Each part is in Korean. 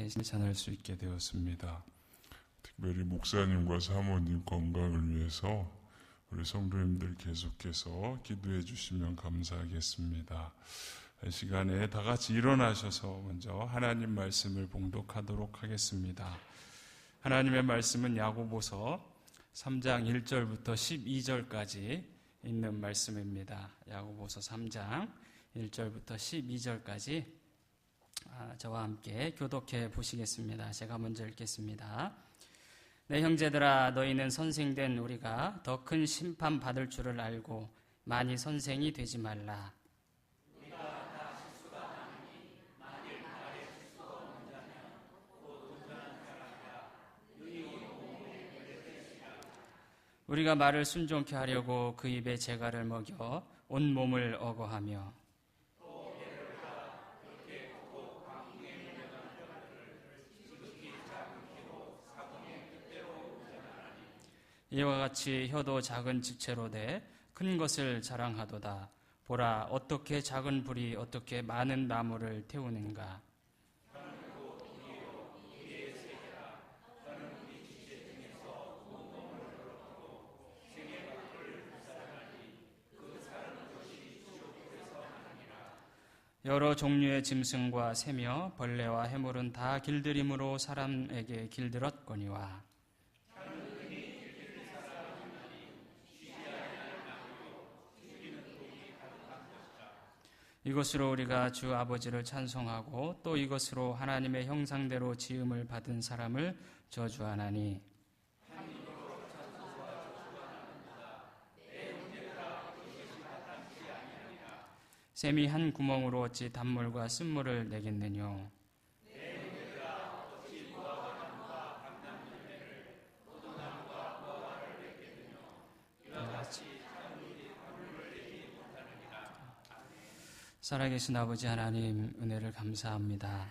전할 수 있게 되었습니다. 특별히 목사님과 사모님 건강을 위해서 우리 성도님들 계속해서 기도해 주시면 감사하겠습니다. 이 시간에 다 같이 일어나셔서 먼저 하나님 말씀을 봉독하도록 하겠습니다. 하나님의 말씀은 야고보서 3장 1절부터 12절까지 있는 말씀입니다. 야고보서 3장 1절부터 12절까지 저와 함께 교독해 보시겠습니다. 제가 먼저 읽겠습니다. 내 형제들아, 너희는 선생된 우리가 더 큰 심판 받을 줄을 알고 많이 선생이 되지 말라. 우리가 말을 순종케 하려고 그 입에 재갈을 먹여 온 몸을 억어하며 이와 같이 혀도 작은 집체로 돼 큰 것을 자랑하도다. 보라, 어떻게 작은 불이 어떻게 많은 나무를 태우는가. 여러 종류의 짐승과 새며 벌레와 해물은 다 길들임으로 사람에게 길들었거니와 이것으로 우리가 주 아버지를 찬송하고 또 이것으로 하나님의 형상대로 지음을 받은 사람을 저주하나니 샘이 한 구멍으로 어찌 단물과 쓴물을 내겠느뇨. 살아계신 아버지 하나님, 은혜를 감사합니다.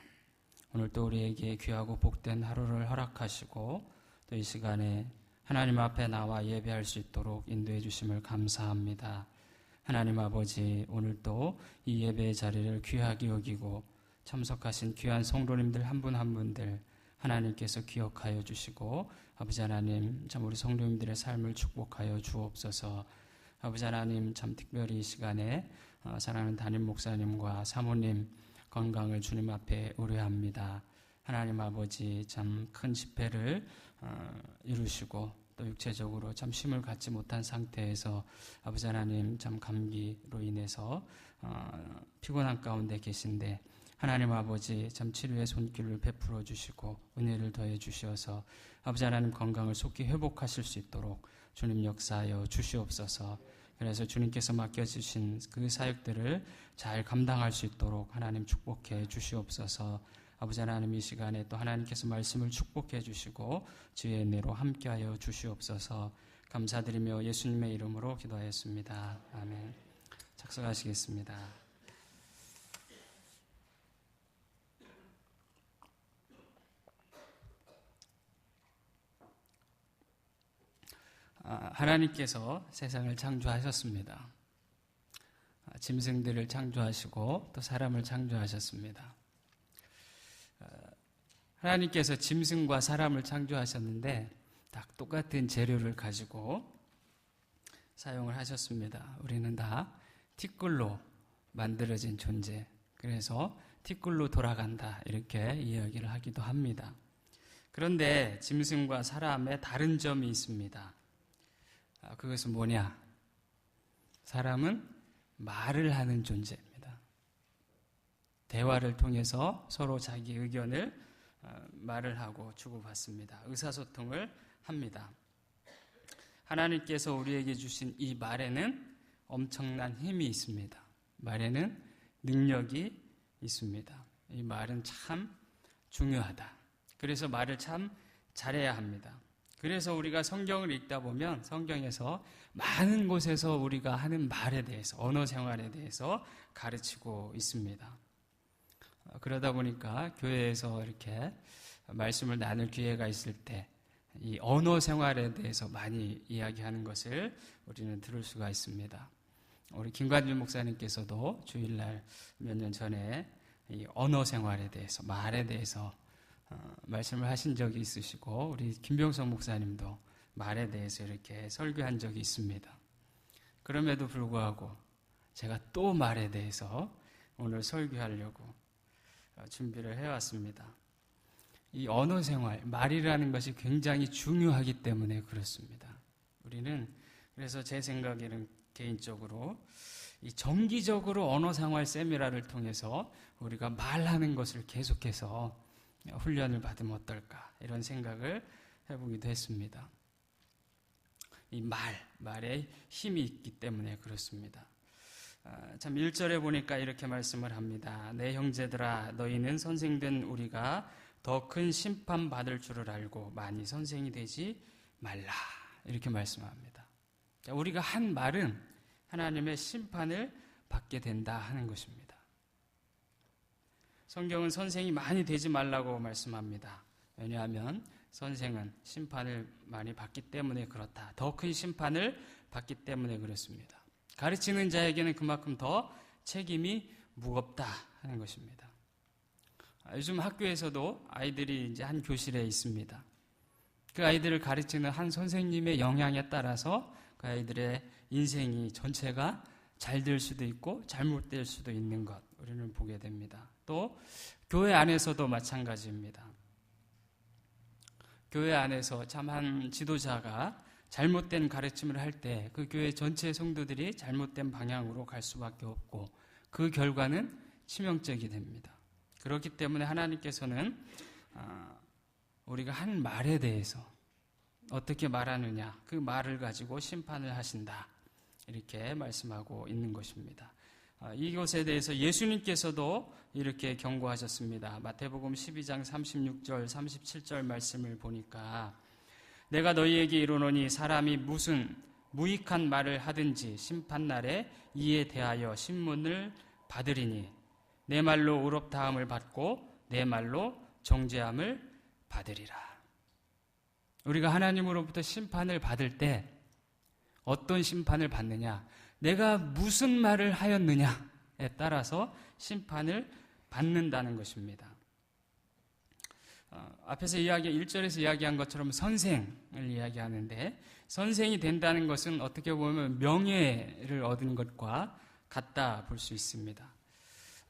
오늘 또 우리에게 귀하고 복된 하루를 허락하시고 또 이 시간에 하나님 앞에 나와 예배할 수 있도록 인도해 주심을 감사합니다. 하나님 아버지, 오늘 또 이 예배의 자리를 귀하게 여기고 참석하신 귀한 성도님들 한 분 한 분들 하나님께서 기억하여 주시고 아버지 하나님, 참 우리 성도님들의 삶을 축복하여 주옵소서. 아버지 하나님, 참 특별히 이 시간에 사랑하는 담임 목사님과 사모님 건강을 주님 앞에 의뢰합니다. 하나님 아버지, 참 큰 집회를 이루시고 또 육체적으로 참 쉼을 갖지 못한 상태에서 아버지 하나님, 참 감기로 인해서 피곤한 가운데 계신데 하나님 아버지, 참 치료의 손길을 베풀어 주시고 은혜를 더해 주셔서 아버지 하나님 건강을 속히 회복하실 수 있도록 주님 역사하여 주시옵소서. 그래서 주님께서 맡겨주신 그 사역들을 잘 감당할 수 있도록 하나님 축복해 주시옵소서. 아버지 하나님, 이 시간에 또 하나님께서 말씀을 축복해 주시고 주의 은혜로 함께하여 주시옵소서. 감사드리며 예수님의 이름으로 기도하였습니다. 아멘. 착석하시겠습니다. 하나님께서 세상을 창조하셨습니다. 짐승들을 창조하시고 또 사람을 창조하셨습니다. 하나님께서 짐승과 사람을 창조하셨는데 다 똑같은 재료를 가지고 사용을 하셨습니다. 우리는 다 티끌로 만들어진 존재, 그래서 티끌로 돌아간다 이렇게 이야기를 하기도 합니다. 그런데 짐승과 사람의 다른 점이 있습니다. 그것은 뭐냐? 사람은 말을 하는 존재입니다. 대화를 통해서 서로 자기 의견을 말을 하고 주고받습니다. 의사소통을 합니다. 하나님께서 우리에게 주신 이 말에는 엄청난 힘이 있습니다. 말에는 능력이 있습니다. 이 말은 참 중요하다. 그래서 말을 참 잘해야 합니다. 그래서 우리가 성경을 읽다 보면 성경에서 많은 곳에서 우리가 하는 말에 대해서, 언어 생활에 대해서 가르치고 있습니다. 그러다 보니까 교회에서 이렇게 말씀을 나눌 기회가 있을 때 이 언어 생활에 대해서 많이 이야기하는 것을 우리는 들을 수가 있습니다. 우리 김관준 목사님께서도 주일날 몇 년 전에 이 언어 생활에 대해서, 말에 대해서 말씀을 하신 적이 있으시고 우리 김병성 목사님도 말에 대해서 이렇게 설교한 적이 있습니다. 그럼에도 불구하고 제가 또 말에 대해서 오늘 설교하려고 준비를 해왔습니다. 이 언어 생활, 말이라는 것이 굉장히 중요하기 때문에 그렇습니다. 우리는 그래서 제 생각에는 개인적으로 이 정기적으로 언어 생활 세미나를 통해서 우리가 말하는 것을 계속해서 훈련을 받으면 어떨까 이런 생각을 해보기도 했습니다. 이 말에 힘이 있기 때문에 그렇습니다. 참 1절에 보니까 이렇게 말씀을 합니다. 내 형제들아 너희는 선생된 우리가 더 큰 심판 받을 줄을 알고 많이 선생이 되지 말라 이렇게 말씀합니다. 우리가 한 말은 하나님의 심판을 받게 된다 하는 것입니다. 성경은 선생이 많이 되지 말라고 말씀합니다. 왜냐하면 선생은 심판을 많이 받기 때문에 그렇다. 더 큰 심판을 받기 때문에 그렇습니다. 가르치는 자에게는 그만큼 더 책임이 무겁다 하는 것입니다. 요즘 학교에서도 아이들이 이제 한 교실에 있습니다. 그 아이들을 가르치는 한 선생님의 영향에 따라서 그 아이들의 인생이 전체가 잘 될 수도 있고 잘못될 수도 있는 것 우리는 보게 됩니다. 또 교회 안에서도 마찬가지입니다. 교회 안에서 참 한 지도자가 잘못된 가르침을 할 때 그 교회 전체 성도들이 잘못된 방향으로 갈 수밖에 없고 그 결과는 치명적이 됩니다. 그렇기 때문에 하나님께서는 우리가 한 말에 대해서 어떻게 말하느냐 그 말을 가지고 심판을 하신다 이렇게 말씀하고 있는 것입니다. 이것에 대해서 예수님께서도 이렇게 경고하셨습니다. 마태복음 12장 36절 37절 말씀을 보니까 내가 너희에게 이르노니 사람이 무슨 무익한 말을 하든지 심판날에 이에 대하여 신문을 받으리니 내 말로 의롭다함을 받고 내 말로 정죄함을 받으리라. 우리가 하나님으로부터 심판을 받을 때 어떤 심판을 받느냐 내가 무슨 말을 하였느냐에 따라서 심판을 받는다는 것입니다. 앞에서 1절에서 이야기한 것처럼 선생을 이야기하는데 선생이 된다는 것은 어떻게 보면 명예를 얻은 것과 같다 볼 수 있습니다.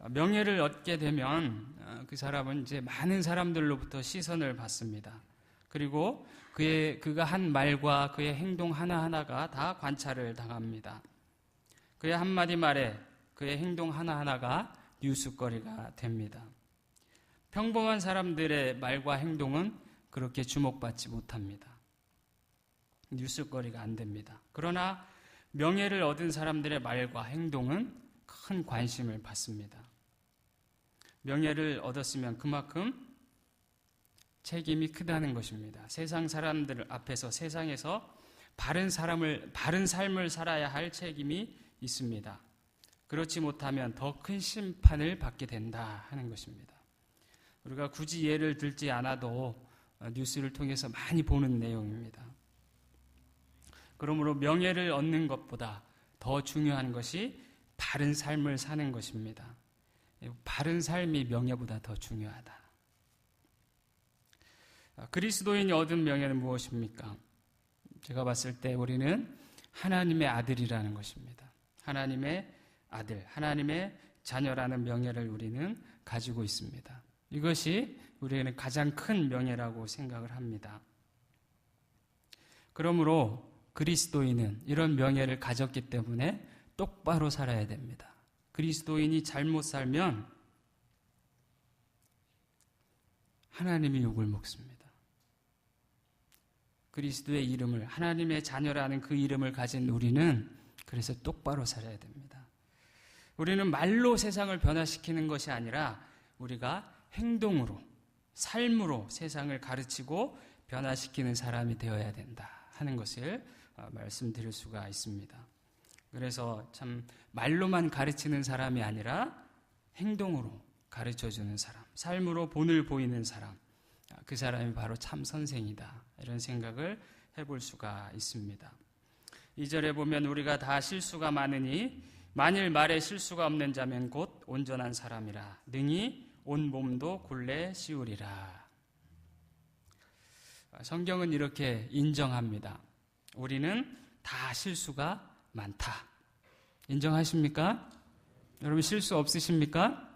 명예를 얻게 되면 그 사람은 이제 많은 사람들로부터 시선을 받습니다. 그리고 그가 한 말과 그의 행동 하나하나가 다 관찰을 당합니다. 그의 한마디 말에 그의 행동 하나하나가 뉴스거리가 됩니다. 평범한 사람들의 말과 행동은 그렇게 주목받지 못합니다. 뉴스거리가 안 됩니다. 그러나 명예를 얻은 사람들의 말과 행동은 큰 관심을 받습니다. 명예를 얻었으면 그만큼 책임이 크다는 것입니다. 세상 사람들 앞에서 세상에서 바른 삶을 살아야 할 책임이 있습니다. 그렇지 못하면 더 큰 심판을 받게 된다 하는 것입니다. 우리가 굳이 예를 들지 않아도 뉴스를 통해서 많이 보는 내용입니다. 그러므로 명예를 얻는 것보다 더 중요한 것이 바른 삶을 사는 것입니다. 바른 삶이 명예보다 더 중요하다. 그리스도인이 얻은 명예는 무엇입니까? 제가 봤을 때 우리는 하나님의 아들이라는 것입니다. 하나님의 아들, 하나님의 자녀라는 명예를 우리는 가지고 있습니다. 이것이 우리에게는 가장 큰 명예라고 생각을 합니다. 그러므로 그리스도인은 이런 명예를 가졌기 때문에 똑바로 살아야 됩니다. 그리스도인이 잘못 살면 하나님이 욕을 먹습니다. 그리스도의 이름을, 하나님의 자녀라는 그 이름을 가진 우리는 그래서 똑바로 살아야 됩니다. 우리는 말로 세상을 변화시키는 것이 아니라 우리가 행동으로, 삶으로 세상을 가르치고 변화시키는 사람이 되어야 된다 하는 것을 말씀드릴 수가 있습니다. 그래서 참 말로만 가르치는 사람이 아니라 행동으로 가르쳐주는 사람, 삶으로 본을 보이는 사람, 그 사람이 바로 참 선생이다 이런 생각을 해볼 수가 있습니다. 2절에 보면 우리가 다 실수가 많으니 만일 말에 실수가 없는 자면 곧 온전한 사람이라 능히 온 몸도 굴레 씌우리라 성경은 이렇게 인정합니다. 우리는 다 실수가 많다. 인정하십니까? 여러분 실수 없으십니까?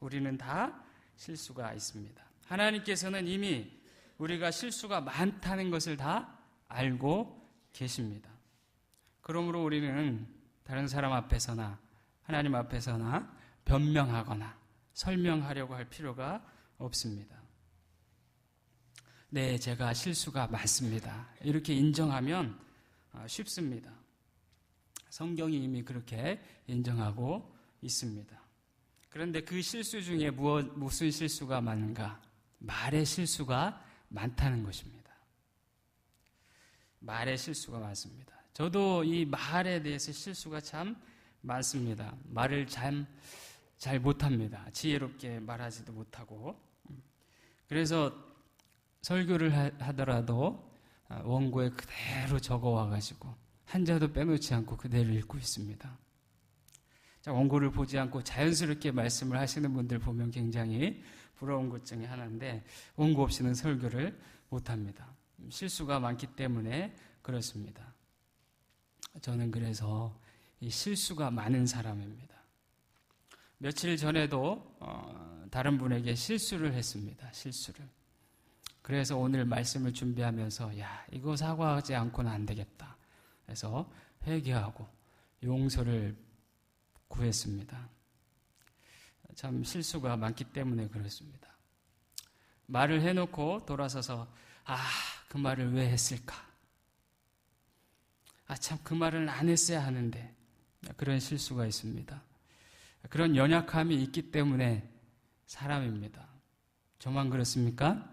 우리는 다 실수가 있습니다. 하나님께서는 이미 우리가 실수가 많다는 것을 다 알고 계십니다. 그러므로 우리는 다른 사람 앞에서나 하나님 앞에서나 변명하거나 설명하려고 할 필요가 없습니다. 네, 제가 실수가 많습니다. 이렇게 인정하면 쉽습니다. 성경이 이미 그렇게 인정하고 있습니다. 그런데 그 실수 중에 무슨 실수가 많은가? 말의 실수가 많다는 것입니다. 말의 실수가 많습니다. 저도 이 말에 대해서 실수가 참 많습니다. 말을 잘 못합니다. 지혜롭게 말하지도 못하고. 그래서 설교를 하더라도 원고에 그대로 적어와가지고 한자도 빼놓지 않고 그대로 읽고 있습니다. 원고를 보지 않고 자연스럽게 말씀을 하시는 분들 보면 굉장히 부러운 것 중에 하나인데 원고 없이는 설교를 못합니다. 실수가 많기 때문에 그렇습니다. 저는 그래서 이 실수가 많은 사람입니다. 며칠 전에도 다른 분에게 실수를 했습니다. 실수를. 그래서 오늘 말씀을 준비하면서 이거 사과하지 않고는 안 되겠다. 그래서 회개하고 용서를 구했습니다. 참 실수가 많기 때문에 그렇습니다. 말을 해놓고 돌아서서 그 말을 왜 했을까? 참 그 말을 안 했어야 하는데 그런 실수가 있습니다. 그런 연약함이 있기 때문에 사람입니다. 저만 그렇습니까?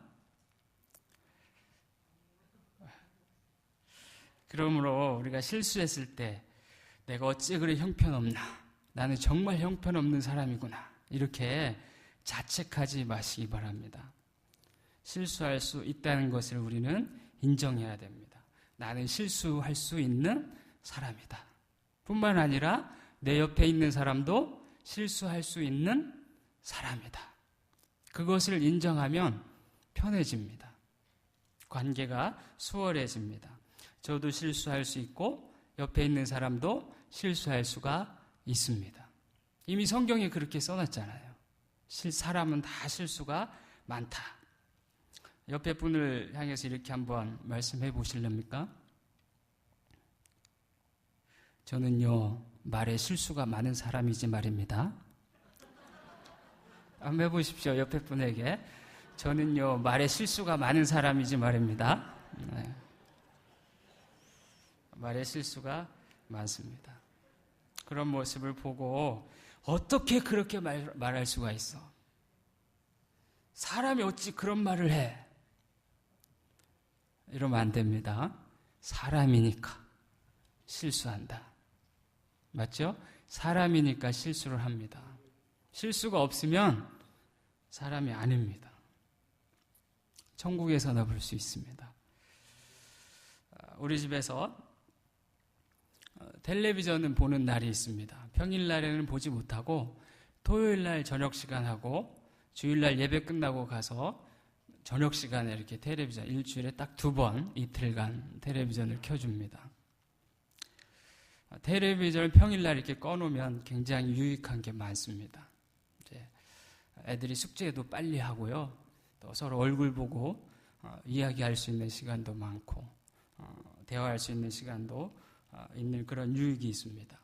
그러므로 우리가 실수했을 때 내가 어찌 그리 형편없나? 나는 정말 형편없는 사람이구나. 이렇게 자책하지 마시기 바랍니다. 실수할 수 있다는 것을 우리는 인정해야 됩니다. 나는 실수할 수 있는 사람이다. 뿐만 아니라 내 옆에 있는 사람도 실수할 수 있는 사람이다. 그것을 인정하면 편해집니다. 관계가 수월해집니다. 저도 실수할 수 있고 옆에 있는 사람도 실수할 수가 있습니다. 이미 성경에 그렇게 써놨잖아요. 사람은 다 실수가 많다. 옆에 분을 향해서 이렇게 한번 말씀해 보실랍니까? 저는요, 말에 실수가 많은 사람이지 말입니다. 한번 해보십시오. 옆에 분에게. 저는요, 말에 실수가 많은 사람이지 말입니다. 네. 말에 실수가 많습니다. 그런 모습을 보고 어떻게 그렇게 말할 수가 있어? 사람이 어찌 그런 말을 해? 이러면 안 됩니다. 사람이니까 실수한다. 맞죠? 사람이니까 실수를 합니다. 실수가 없으면 사람이 아닙니다. 천국에서나 볼 수 있습니다. 우리 집에서 텔레비전은 보는 날이 있습니다. 평일날에는 보지 못하고 토요일날 저녁 시간하고 주일날 예배 끝나고 가서 저녁 시간에 이렇게 텔레비전 일주일에 딱 2번 이틀간 텔레비전을 켜줍니다. 텔레비전을 평일날 이렇게 꺼놓으면 굉장히 유익한 게 많습니다. 이제 애들이 숙제도 빨리 하고요. 또 서로 얼굴 보고 이야기할 수 있는 시간도 많고 대화할 수 있는 시간도 있는 그런 유익이 있습니다.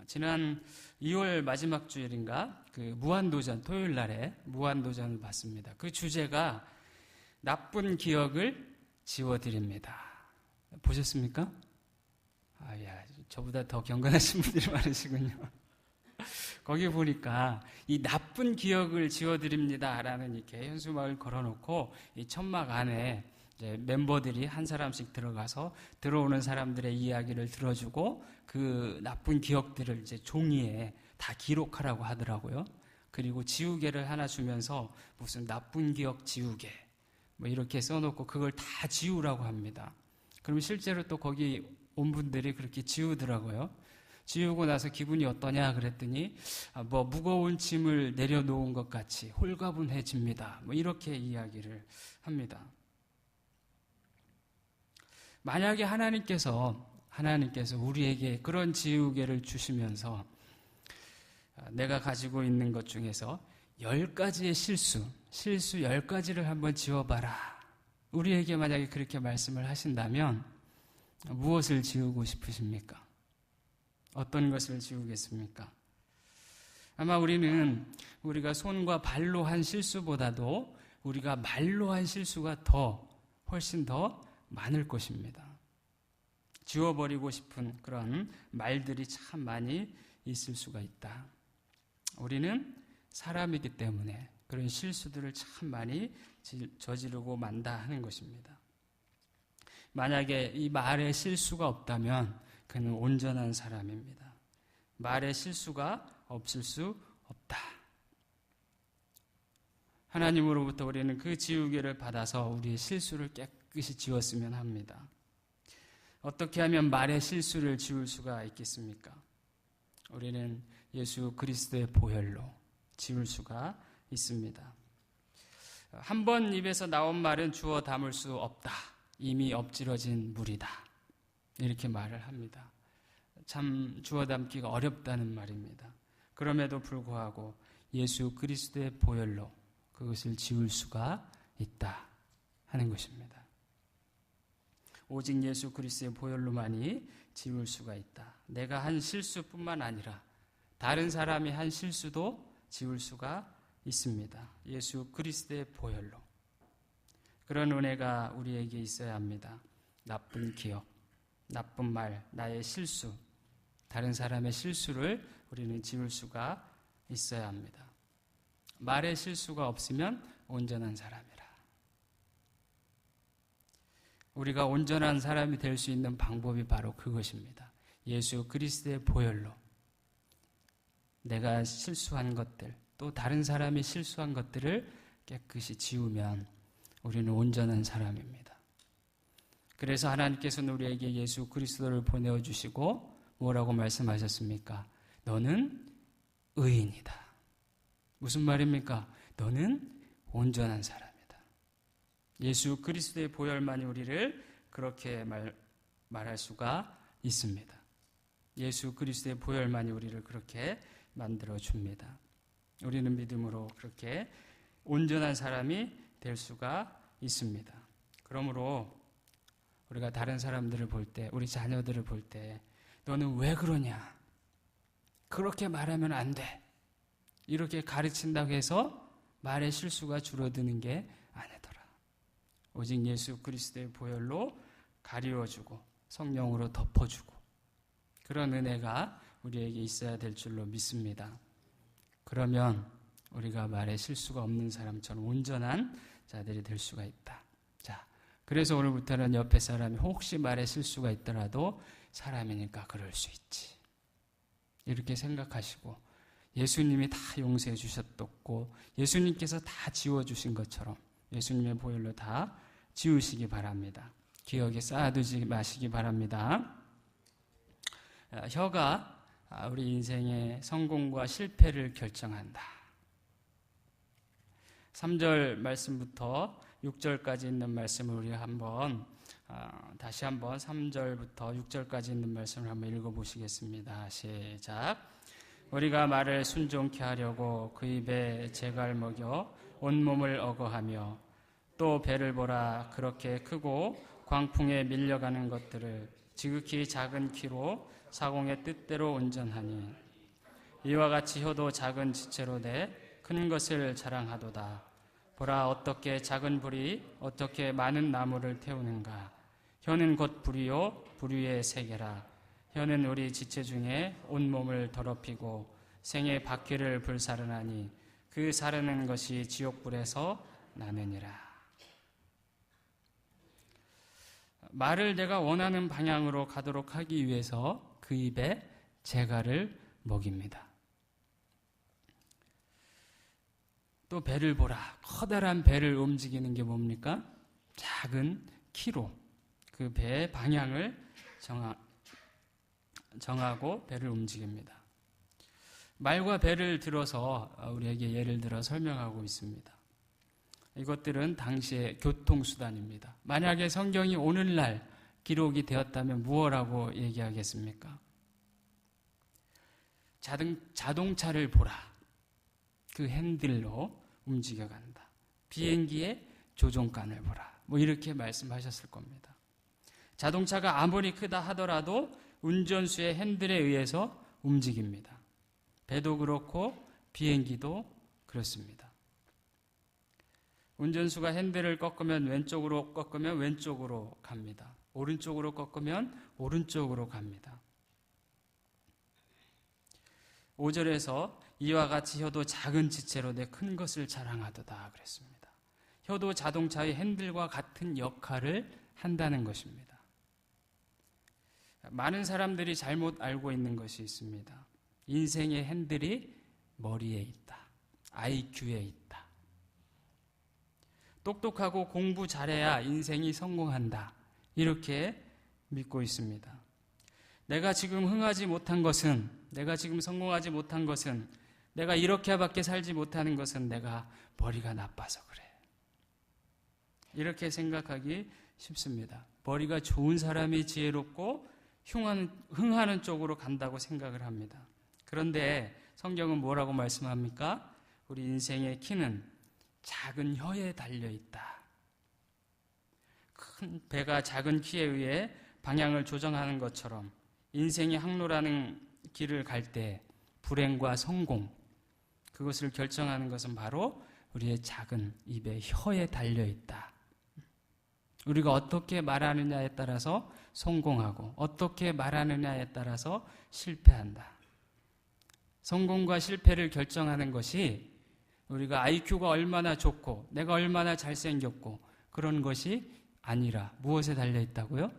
지난 2월 마지막 주일인가 그 무한도전 토요일 날에 무한도전을 봤습니다. 그 주제가 나쁜 기억을 지워드립니다. 보셨습니까? 저보다 더 경건하신 분들이 많으시군요. 거기 보니까 이 나쁜 기억을 지워드립니다라는 이렇게 현수막을 걸어놓고 이 천막 안에 이제 멤버들이 한 사람씩 들어가서 들어오는 사람들의 이야기를 들어주고 그 나쁜 기억들을 이제 종이에 다 기록하라고 하더라고요. 그리고 지우개를 하나 주면서 무슨 나쁜 기억 지우개 뭐 이렇게 써놓고 그걸 다 지우라고 합니다. 그럼 실제로 또 거기 온 분들이 그렇게 지우더라고요. 지우고 나서 기분이 어떠냐 그랬더니 뭐 무거운 짐을 내려놓은 것 같이 홀가분해집니다. 뭐 이렇게 이야기를 합니다. 만약에 하나님께서 우리에게 그런 지우개를 주시면서 내가 가지고 있는 것 중에서 10가지의 실수 10가지를 한번 지워봐라. 우리에게 만약에 그렇게 말씀을 하신다면 무엇을 지우고 싶으십니까? 어떤 것을 지우겠습니까? 아마 우리가 손과 발로 한 실수보다도 우리가 말로 한 실수가 훨씬 더 많을 것입니다. 지워버리고 싶은 그런 말들이 참 많이 있을 수가 있다. 우리는 사람이기 때문에 그런 실수들을 참 많이 저지르고 만다 하는 것입니다. 만약에 이 말에 실수가 없다면 그는 온전한 사람입니다. 말에 실수가 없을 수 없다. 하나님으로부터 우리는 그 지우개를 받아서 우리의 실수를 깨끗이 지웠으면 합니다. 어떻게 하면 말의 실수를 지울 수가 있겠습니까? 우리는 예수 그리스도의 보혈로 지울 수가 있습니다. 한 번 입에서 나온 말은 주워 담을 수 없다. 이미 엎질러진 물이다. 이렇게 말을 합니다. 참 주워 담기가 어렵다는 말입니다. 그럼에도 불구하고 예수 그리스도의 보혈로 그것을 지울 수가 있다 하는 것입니다. 오직 예수 그리스도의 보혈로만이 지울 수가 있다. 내가 한 실수뿐만 아니라 다른 사람이 한 실수도 지울 수가 있습니다. 예수 그리스도의 보혈로. 그런 은혜가 우리에게 있어야 합니다. 나쁜 기억, 나쁜 말, 나의 실수, 다른 사람의 실수를 우리는 지울 수가 있어야 합니다. 말의 실수가 없으면 온전한 사람이라. 우리가 온전한 사람이 될 수 있는 방법이 바로 그것입니다. 예수 그리스도의 보혈로 내가 실수한 것들, 또 다른 사람이 실수한 것들을 깨끗이 지우면 우리는 온전한 사람입니다. 그래서 하나님께서는 우리에게 예수 그리스도를 보내주시고 뭐라고 말씀하셨습니까? 너는 의인이다. 무슨 말입니까? 너는 온전한 사람이다. 예수 그리스도의 보혈만이 우리를 그렇게 말할 수가 있습니다. 예수 그리스도의 보혈만이 우리를 그렇게 만들어줍니다. 우리는 믿음으로 그렇게 온전한 사람이 될 수가 있습니다. 그러므로 우리가 다른 사람들을 볼 때, 우리 자녀들을 볼 때 너는 왜 그러냐? 그렇게 말하면 안 돼. 이렇게 가르친다고 해서 말의 실수가 줄어드는 게 아니더라. 오직 예수 그리스도의 보혈로 가리워주고 성령으로 덮어주고 그런 은혜가 우리에게 있어야 될 줄로 믿습니다. 그러면 우리가 말에 실수가 없는 사람처럼 온전한 자들이 될 수가 있다. 자, 그래서 오늘부터는 옆에 사람이 혹시 말에 실수가 있더라도 사람이니까 그럴 수 있지. 이렇게 생각하시고 예수님이 다 용서해 주셨고 예수님께서 다 지워주신 것처럼 예수님의 보혈로 다 지우시기 바랍니다. 기억에 쌓아두지 마시기 바랍니다. 혀가 우리 인생의 성공과 실패를 결정한다. 3절 말씀부터 6절까지 있는 말씀을 우리 다시 한번 3절부터 6절까지 있는 말씀을 한번 읽어보시겠습니다. 시작. 우리가 말을 순종케 하려고 그 입에 재갈 먹여 온몸을 어거하며 또 배를 보라 그렇게 크고 광풍에 밀려가는 것들을 지극히 작은 키로 사공의 뜻대로 온전하니 이와 같이 혀도 작은 지체로 내 큰 것을 자랑하도다. 보라 어떻게 작은 불이 어떻게 많은 나무를 태우는가. 혀는 곧 불이요 불위의 세계라. 혀는 우리 지체 중에 온몸을 더럽히고 생의 바퀴를 불사르나니 그 사르는 것이 지옥불에서 나느니라. 말을 내가 원하는 방향으로 가도록 하기 위해서 그 입에 재갈을 먹입니다. 또 배를 보라. 커다란 배를 움직이는 게 뭡니까? 작은 키로 그 배의 방향을 정하고 배를 움직입니다. 말과 배를 들어서 우리에게 예를 들어 설명하고 있습니다. 이것들은 당시의 교통수단입니다. 만약에 성경이 오늘날 기록이 되었다면 무엇라고 얘기하겠습니까? 자동차를 보라. 그 핸들로 움직여간다. 비행기의 조종간을 보라. 뭐 이렇게 말씀하셨을 겁니다. 자동차가 아무리 크다 하더라도 운전수의 핸들에 의해서 움직입니다. 배도 그렇고 비행기도 그렇습니다. 운전수가 핸들을 꺾으면 왼쪽으로 꺾으면 왼쪽으로 갑니다. 오른쪽으로 꺾으면 오른쪽으로 갑니다. 5절에서 이와 같이 혀도 작은 지체로 내 큰 것을 자랑하도다 그랬습니다. 혀도 자동차의 핸들과 같은 역할을 한다는 것입니다. 많은 사람들이 잘못 알고 있는 것이 있습니다. 인생의 핸들이 머리에 있다. IQ에 있다. 똑똑하고 공부 잘해야 인생이 성공한다. 이렇게 믿고 있습니다. 내가 지금 흥하지 못한 것은, 내가 지금 성공하지 못한 것은, 내가 이렇게밖에 살지 못하는 것은 내가 머리가 나빠서 그래. 이렇게 생각하기 쉽습니다. 머리가 좋은 사람이 지혜롭고 흥하는 쪽으로 간다고 생각을 합니다. 그런데 성경은 뭐라고 말씀합니까? 우리 인생의 키는 작은 혀에 달려있다. 큰 배가 작은 키에 의해 방향을 조정하는 것처럼 인생의 항로라는 길을 갈 때 불행과 성공, 그것을 결정하는 것은 바로 우리의 작은 입의 혀에 달려있다. 우리가 어떻게 말하느냐에 따라서 성공하고 어떻게 말하느냐에 따라서 실패한다. 성공과 실패를 결정하는 것이 우리가 IQ가 얼마나 좋고 내가 얼마나 잘생겼고 그런 것이 아니라 무엇에 달려있다고요?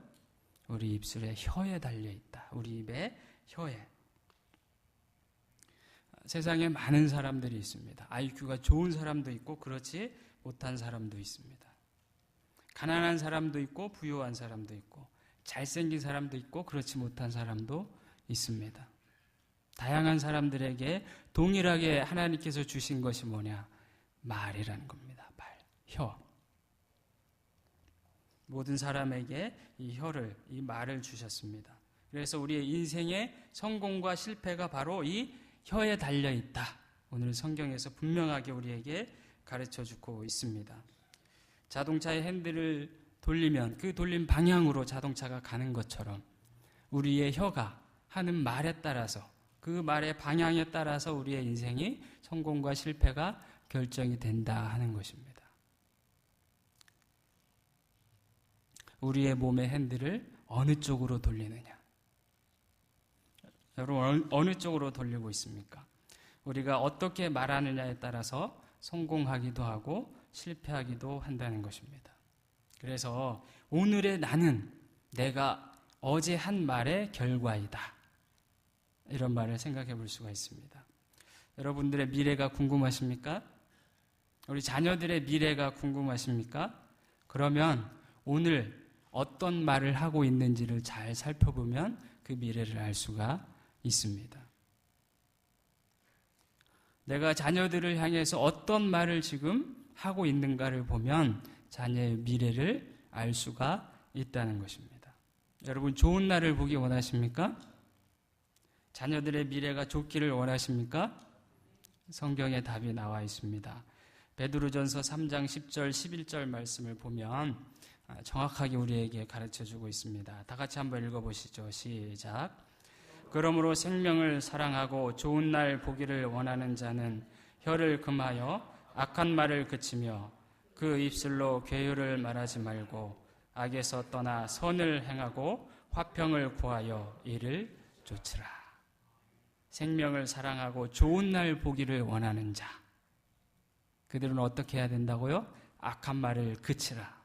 우리 입술의 혀에 달려있다. 우리 입의 혀에. 세상에 많은 사람들이 있습니다. IQ가 좋은 사람도 있고 그렇지 못한 사람도 있습니다. 가난한 사람도 있고 부유한 사람도 있고 잘생긴 사람도 있고 그렇지 못한 사람도 있습니다. 다양한 사람들에게 동일하게 하나님께서 주신 것이 뭐냐? 말이라는 겁니다. 말, 혀. 모든 사람에게 이 혀를, 이 말을 주셨습니다. 그래서 우리의 인생의 성공과 실패가 바로 이 혀에 달려있다. 오늘 성경에서 분명하게 우리에게 가르쳐주고 있습니다. 자동차의 핸들을 돌리면 그 돌린 방향으로 자동차가 가는 것처럼 우리의 혀가 하는 말에 따라서 그 말의 방향에 따라서 우리의 인생이 성공과 실패가 결정이 된다 하는 것입니다. 우리의 몸의 핸들을 어느 쪽으로 돌리느냐? 여러분 어느 쪽으로 돌리고 있습니까? 우리가 어떻게 말하느냐에 따라서 성공하기도 하고 실패하기도 한다는 것입니다. 그래서 오늘의 나는 내가 어제 한 말의 결과이다. 이런 말을 생각해 볼 수가 있습니다. 여러분들의 미래가 궁금하십니까? 우리 자녀들의 미래가 궁금하십니까? 그러면 오늘 어떤 말을 하고 있는지를 잘 살펴보면 그 미래를 알 수가 있습니다. 내가 자녀들을 향해서 어떤 말을 지금 하고 있는가를 보면 자녀의 미래를 알 수가 있다는 것입니다. 여러분 좋은 날을 보기 원하십니까? 자녀들의 미래가 좋기를 원하십니까? 성경에 답이 나와 있습니다. 베드로전서 3장 10절 11절 말씀을 보면 정확하게 우리에게 가르쳐주고 있습니다. 다 같이 한번 읽어보시죠. 시작. 그러므로 생명을 사랑하고 좋은 날 보기를 원하는 자는 혀를 금하여 악한 말을 그치며 그 입술로 괴유를 말하지 말고 악에서 떠나 선을 행하고 화평을 구하여 이를 좇으라. 생명을 사랑하고 좋은 날 보기를 원하는 자, 그들은 어떻게 해야 된다고요? 악한 말을 그치라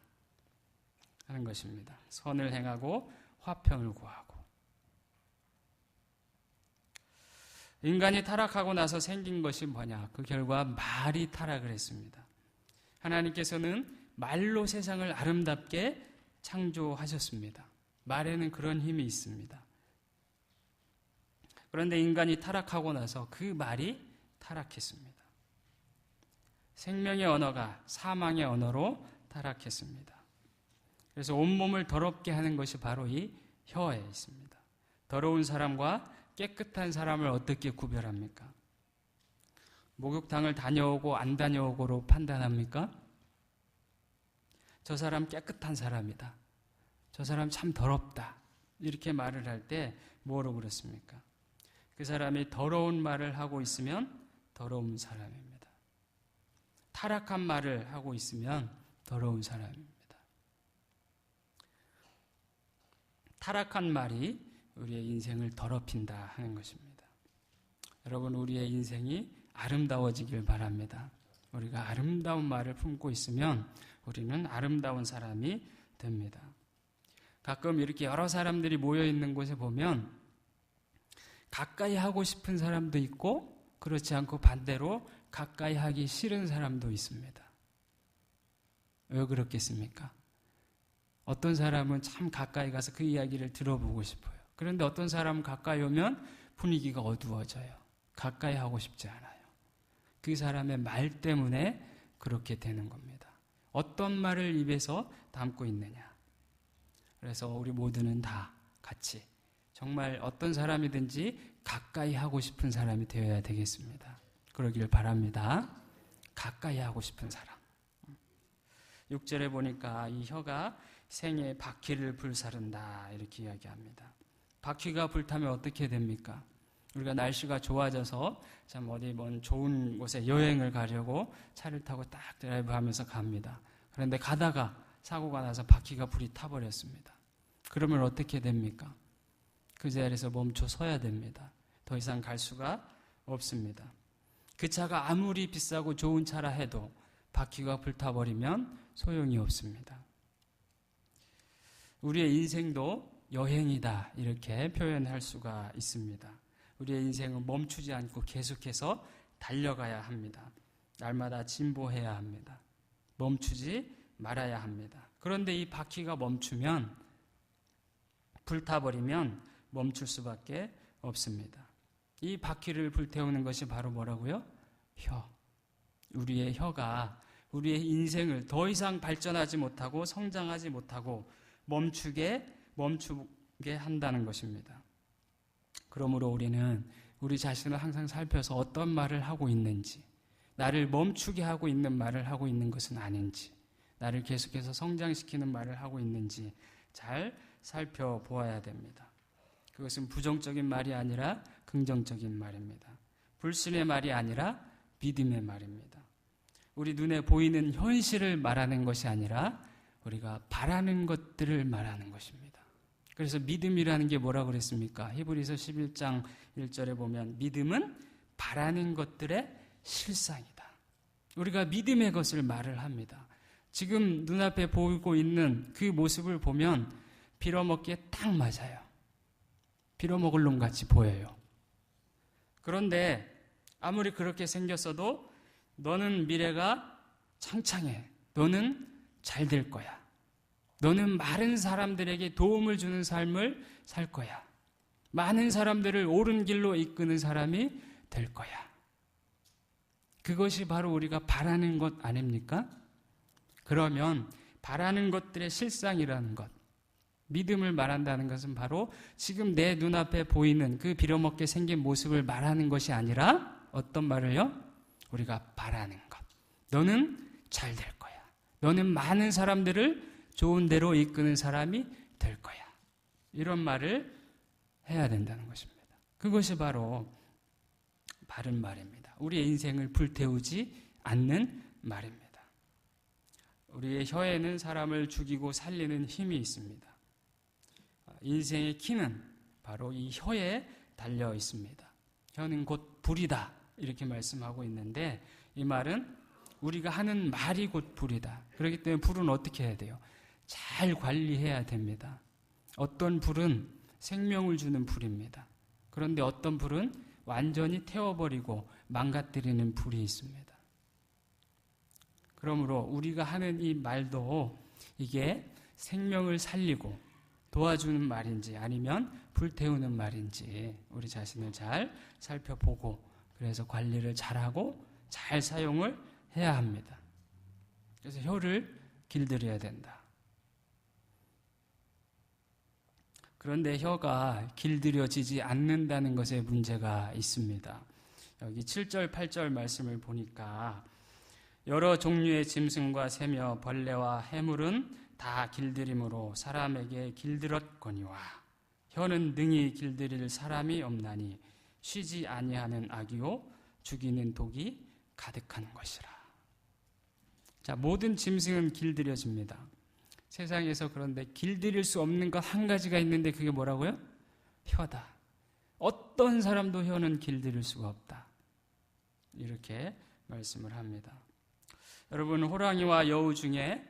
하는 것입니다. 선을 행하고 화평을 구하고. 인간이 타락하고 나서 생긴 것이 뭐냐? 그 결과 말이 타락을 했습니다. 하나님께서는 말로 세상을 아름답게 창조하셨습니다. 말에는 그런 힘이 있습니다. 그런데 인간이 타락하고 나서 그 말이 타락했습니다. 생명의 언어가 사망의 언어로 타락했습니다. 그래서 온몸을 더럽게 하는 것이 바로 이 혀에 있습니다. 더러운 사람과 깨끗한 사람을 어떻게 구별합니까? 목욕탕을 다녀오고 안 다녀오고로 판단합니까? 저 사람 깨끗한 사람이다. 저 사람 참 더럽다. 이렇게 말을 할 때 뭐로 그렇습니까? 그 사람이 더러운 말을 하고 있으면 더러운 사람입니다. 타락한 말을 하고 있으면 더러운 사람입니다. 타락한 말이 우리의 인생을 더럽힌다 하는 것입니다. 여러분, 우리의 인생이 아름다워지길 바랍니다. 우리가 아름다운 말을 품고 있으면 우리는 아름다운 사람이 됩니다. 가끔 이렇게 여러 사람들이 모여 있는 곳에 보면 가까이 하고 싶은 사람도 있고 그렇지 않고 반대로 가까이 하기 싫은 사람도 있습니다. 왜 그렇겠습니까? 어떤 사람은 참 가까이 가서 그 이야기를 들어보고 싶어요. 그런데 어떤 사람은 가까이 오면 분위기가 어두워져요. 가까이 하고 싶지 않아요. 그 사람의 말 때문에 그렇게 되는 겁니다. 어떤 말을 입에서 담고 있느냐. 그래서 우리 모두는 다 같이 정말 어떤 사람이든지 가까이 하고 싶은 사람이 되어야 되겠습니다. 그러길 바랍니다. 가까이 하고 싶은 사람. 6절에 보니까 이 혀가 생에 바퀴를 불사른다 이렇게 이야기합니다. 바퀴가 불타면 어떻게 됩니까? 우리가 날씨가 좋아져서 참 어디 먼 좋은 곳에 여행을 가려고 차를 타고 딱 드라이브하면서 갑니다. 그런데 가다가 사고가 나서 바퀴가 불이 타버렸습니다. 그러면 어떻게 됩니까? 그 자리에서 멈춰 서야 됩니다. 더 이상 갈 수가 없습니다. 그 차가 아무리 비싸고 좋은 차라 해도 바퀴가 불타버리면 소용이 없습니다. 우리의 인생도 여행이다 이렇게 표현할 수가 있습니다. 우리의 인생은 멈추지 않고 계속해서 달려가야 합니다. 날마다 진보해야 합니다. 멈추지 말아야 합니다. 그런데 이 바퀴가 멈추면 불타버리면 멈출 수밖에 없습니다. 이 바퀴를 불태우는 것이 바로 뭐라고요? 혀. 우리의 혀가 우리의 인생을 더 이상 발전하지 못하고 성장하지 못하고 멈추게 한다는 것입니다. 그러므로 우리는 우리 자신을 항상 살펴서 어떤 말을 하고 있는지, 나를 멈추게 하고 있는 말을 하고 있는 것은 아닌지, 나를 계속해서 성장시키는 말을 하고 있는지 잘 살펴보아야 됩니다. 그것은 부정적인 말이 아니라 긍정적인 말입니다. 불신의 말이 아니라 믿음의 말입니다. 우리 눈에 보이는 현실을 말하는 것이 아니라 우리가 바라는 것들을 말하는 것입니다. 그래서 믿음이라는 게 뭐라고 그랬습니까? 히브리서 11장 1절에 보면 믿음은 바라는 것들의 실상이다. 우리가 믿음의 것을 말을 합니다. 지금 눈앞에 보이고 있는 그 모습을 보면 빌어먹기에 딱 맞아요. 빌어먹을 놈 같이 보여요. 그런데 아무리 그렇게 생겼어도 너는 미래가 창창해. 너는 잘 될 거야. 너는 많은 사람들에게 도움을 주는 삶을 살 거야. 많은 사람들을 옳은 길로 이끄는 사람이 될 거야. 그것이 바로 우리가 바라는 것 아닙니까? 그러면 바라는 것들의 실상이라는 것, 믿음을 말한다는 것은 바로 지금 내 눈앞에 보이는 그 빌어먹게 생긴 모습을 말하는 것이 아니라 어떤 말을요? 우리가 바라는 것. 너는 잘 될 거야. 너는 많은 사람들을 좋은 대로 이끄는 사람이 될 거야. 이런 말을 해야 된다는 것입니다. 그것이 바로 바른 말입니다. 우리의 인생을 불태우지 않는 말입니다. 우리의 혀에는 사람을 죽이고 살리는 힘이 있습니다. 인생의 키는 바로 이 혀에 달려 있습니다. 혀는 곧 불이다 이렇게 말씀하고 있는데 이 말은 우리가 하는 말이 곧 불이다. 그렇기 때문에 불은 어떻게 해야 돼요? 잘 관리해야 됩니다. 어떤 불은 생명을 주는 불입니다. 그런데 어떤 불은 완전히 태워버리고 망가뜨리는 불이 있습니다. 그러므로 우리가 하는 이 말도 이게 생명을 살리고 도와주는 말인지 아니면 불태우는 말인지 우리 자신을 잘 살펴보고 그래서 관리를 잘하고 잘 사용을 해야 합니다. 그래서 혀를 길들여야 된다. 그런데 혀가 길들여지지 않는다는 것에 문제가 있습니다. 여기 7절, 8절 말씀을 보니까 여러 종류의 짐승과 새며 벌레와 해물은 다 길들임으로 사람에게 길들었거니와 혀는 능히 길들일 사람이 없나니 쉬지 아니하는 악이요 죽이는 독이 가득한 것이라. 자, 모든 짐승은 길들여집니다. 세상에서 그런데 길들일 수 없는 것 한 가지가 있는데 그게 뭐라고요? 혀다. 어떤 사람도 혀는 길들일 수가 없다. 이렇게 말씀을 합니다. 여러분, 호랑이와 여우 중에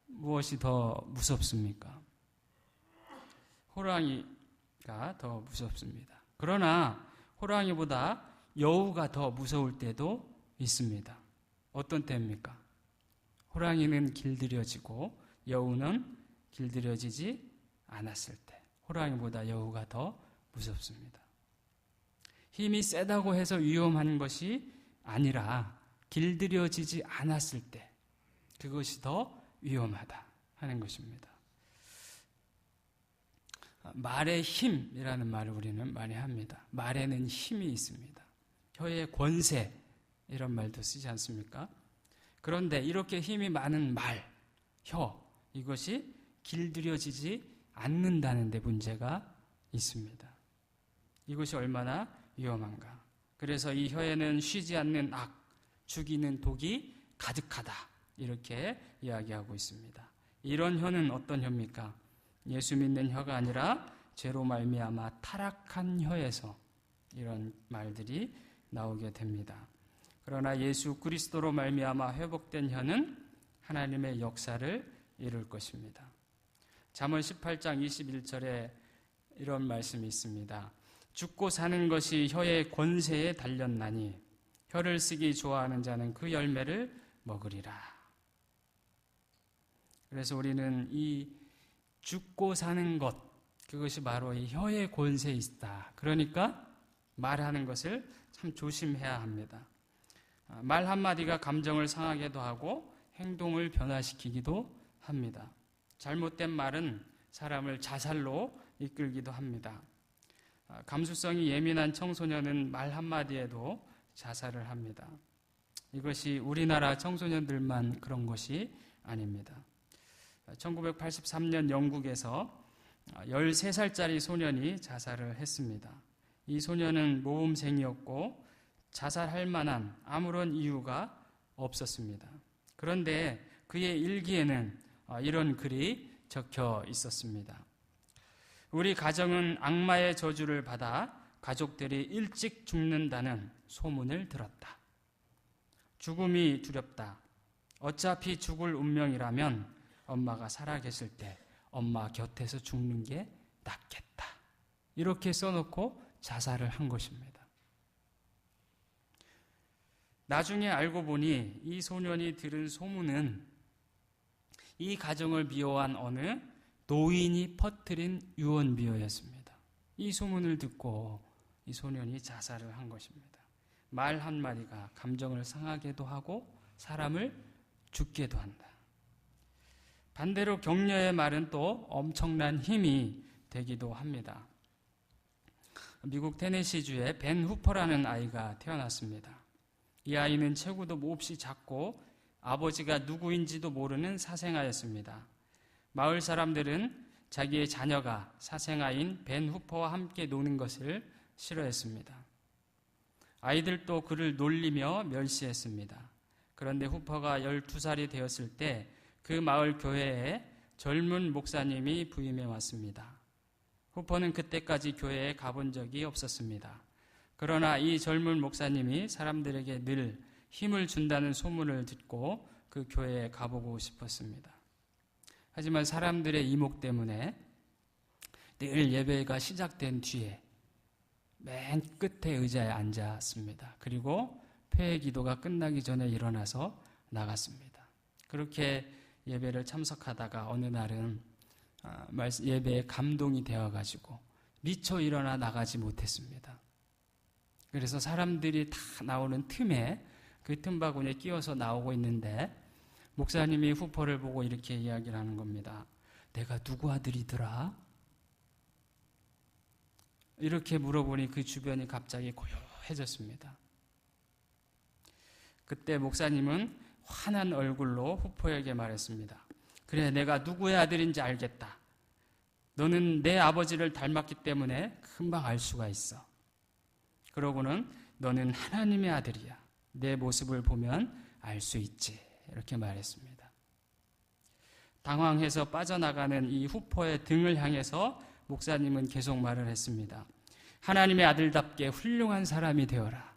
무엇이 더 무섭습니까? 호랑이가 더 무섭습니다. 그러나 호랑이보다 여우가 더 무서울 때도 있습니다. 어떤 때입니까? 호랑이는 길들여지고 여우는 길들여지지 않았을 때 호랑이보다 여우가 더 무섭습니다. 힘이 세다고 해서 위험한 것이 아니라 길들여지지 않았을 때 그것이 더 위험하다 하는 것입니다. 말의 힘이라는 말을 우리는 많이 합니다. 말에는 힘이 있습니다. 혀의 권세 이런 말도 쓰지 않습니까? 그런데 이렇게 힘이 많은 말, 혀 이것이 길들여지지 않는다는 데 문제가 있습니다. 이것이 얼마나 위험한가. 그래서 이 혀에는 쉬지 않는 악, 죽이는 독이 가득하다 이렇게 이야기하고 있습니다. 이런 혀는 어떤 혀입니까? 예수 믿는 혀가 아니라 죄로 말미암아 타락한 혀에서 이런 말들이 나오게 됩니다. 그러나 예수 그리스도로 말미암아 회복된 혀는 하나님의 역사를 이룰 것입니다. 잠언 18장 21절에 이런 말씀이 있습니다. 죽고 사는 것이 혀의 권세에 달렸나니 혀를 쓰기 좋아하는 자는 그 열매를 먹으리라. 그래서 우리는 이 죽고 사는 것, 그것이 바로 이 혀의 권세에 있다. 그러니까 말하는 것을 참 조심해야 합니다. 말 한마디가 감정을 상하게도 하고 행동을 변화시키기도 합니다. 잘못된 말은 사람을 자살로 이끌기도 합니다. 감수성이 예민한 청소년은 말 한마디에도 자살을 합니다. 이것이 우리나라 청소년들만 그런 것이 아닙니다. 1983년 영국에서 13살짜리 소년이 자살을 했습니다. 이 소년은 모범생이었고 자살할 만한 아무런 이유가 없었습니다. 그런데 그의 일기에는 이런 글이 적혀 있었습니다. 우리 가정은 악마의 저주를 받아 가족들이 일찍 죽는다는 소문을 들었다. 죽음이 두렵다. 어차피 죽을 운명이라면 엄마가 살아계실 때 엄마 곁에서 죽는 게 낫겠다. 이렇게 써놓고 자살을 한 것입니다. 나중에 알고 보니 이 소년이 들은 소문은 이 가정을 미워한 어느 노인이 퍼뜨린 유언비어였습니다. 이 소문을 듣고 이 소년이 자살을 한 것입니다. 말 한마디가 감정을 상하게도 하고 사람을 죽게도 한다. 반대로 격려의 말은 또 엄청난 힘이 되기도 합니다. 미국 테네시주에 벤 후퍼라는 아이가 태어났습니다. 이 아이는 체구도 몹시 작고 아버지가 누구인지도 모르는 사생아였습니다. 마을 사람들은 자기의 자녀가 사생아인 벤 후퍼와 함께 노는 것을 싫어했습니다. 아이들도 그를 놀리며 멸시했습니다. 그런데 후퍼가 12살이 되었을 때 그 마을 교회에 젊은 목사님이 부임해 왔습니다. 후퍼는 그때까지 교회에 가본 적이 없었습니다. 그러나 이 젊은 목사님이 사람들에게 늘 힘을 준다는 소문을 듣고 그 교회에 가보고 싶었습니다. 하지만 사람들의 이목 때문에 늘 예배가 시작된 뒤에 맨 끝에 의자에 앉았습니다. 그리고 폐회 기도가 끝나기 전에 일어나서 나갔습니다. 그렇게 예배를 참석하다가 어느 날은 예배에 감동이 되어가지고 미처 일어나 나가지 못했습니다. 그래서 사람들이 다 나오는 틈에 그 틈바구니에 끼어서 나오고 있는데 목사님이 후퍼를 보고 이렇게 이야기를 하는 겁니다. 내가 누구 아들이더라? 이렇게 물어보니 그 주변이 갑자기 고요해졌습니다. 그때 목사님은 환한 얼굴로 후포에게 말했습니다. 그래, 내가 누구의 아들인지 알겠다. 너는 내 아버지를 닮았기 때문에 금방 알 수가 있어. 그러고는 너는 하나님의 아들이야. 내 모습을 보면 알 수 있지. 이렇게 말했습니다. 당황해서 빠져나가는 이 후포의 등을 향해서 목사님은 계속 말을 했습니다. 하나님의 아들답게 훌륭한 사람이 되어라.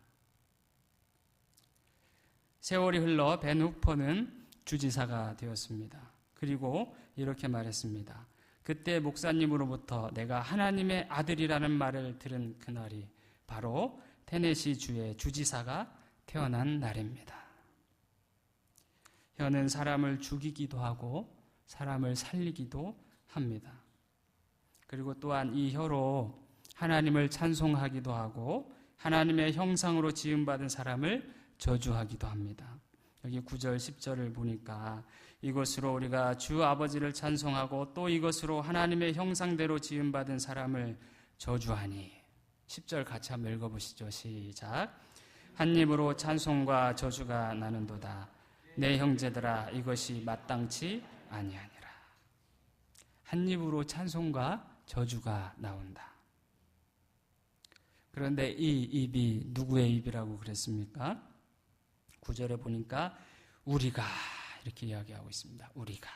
세월이 흘러 벤 후포는 주지사가 되었습니다. 그리고 이렇게 말했습니다. 그때 목사님으로부터 내가 하나님의 아들이라는 말을 들은 그날이 바로 테네시 주의 주지사가 태어난 날입니다. 혀는 사람을 죽이기도 하고 사람을 살리기도 합니다. 그리고 또한 이 혀로 하나님을 찬송하기도 하고 하나님의 형상으로 지음받은 사람을 저주하기도 합니다. 여기 9절 10절을 보니까 이것으로 우리가 주 아버지를 찬송하고 또 이것으로 하나님의 형상대로 지음받은 사람을 저주하니 10절 같이 한번 읽어보시죠. 시작. 한 입으로 찬송과 저주가 나는도다. 내 형제들아 이것이 마땅치 아니하니라. 한 입으로 찬송과 저주가 나온다. 그런데 이 입이 누구의 입이라고 그랬습니까? 9절에 보니까 우리가 이렇게 이야기하고 있습니다. 우리가.